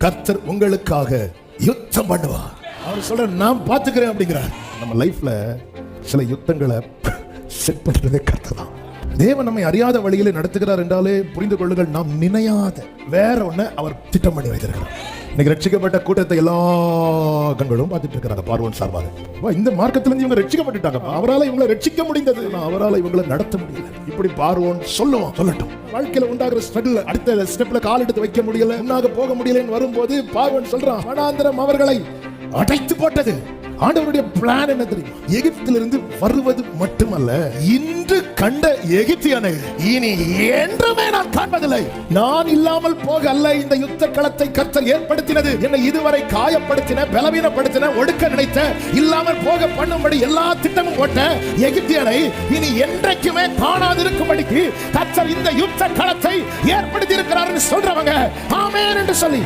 கர்த்தர் உங்களுக்காக யுத்தம் பண்ணுவார். அவர் சொல்ற நான் பாத்துக்கிறேன் அப்படிங்கிறார். நம்ம லைஃப்ல சில யுத்தங்களை செட் பண்றதே கர்த்தர் தான். தேவன் நம்மை அறியாத வழியிலே நடத்துகிறார் என்றாலே புரிந்து கொள்ளுங்கள், நாம் நினையாத வேற ஒண்ணு அவர் திட்டம் பண்ணி வைத்திருக்கிறார். இன்னைக்கு ரட்சிக்கப்பட்ட கூட்டத்தை எல்லா கண்களும் பார்த்துட்டு இருக்கிறாங்க பார்வோன் சார்பாக. இந்த மார்க்கத்திலிருந்து இவங்க ரட்சிக்கப்பட்டுட்டாங்க, அவரால் இவங்களை ரட்சிக்க முடிந்தது, அவரால் இவங்களை நடத்த முடியல. இப்படி பார்வோன் சொல்லுவோம், சொல்லட்டும். வாழ்க்கையில உண்டாகிற ஸ்ட்ரகிள், அடுத்த ஸ்டெப்ல கால் எடுத்து வைக்க முடியல, முன்னாக போக முடியலன்னு வரும்போது பார்வோன் சொல்றான், வனாந்திரம் அவர்களை அடைத்து போட்டது. ஆண்டவருடைய பிளான் என்ன தெரியுமா? எகிப்திலிருந்து வருவது மட்டுமல்ல, இன்று கண்ட எகிப்தியனை இனி என்றுமே நான் காண்பதில்லை. நான் இல்லாமல் போக அல்ல இந்த யுத்த களத்தை கர்த்தர் ஏற்படுத்தினது. என்னை இதுவரை காயப்படுத்தின, பலவீனப்படுத்தின, ஒடுக்க நினைத்த, இல்லாமல் போக பண்ணும்படி எல்லா திட்டமும் போட்ட எகிப்தியனை இனி என்றைக்குமே காணாதிருக்கும்படிக்கு கர்த்தர் இந்த யுத்த களத்தை ஏற்படுத்தி இருக்கிறார் சொல்றவங்க ஆமென் என்று சொல்லி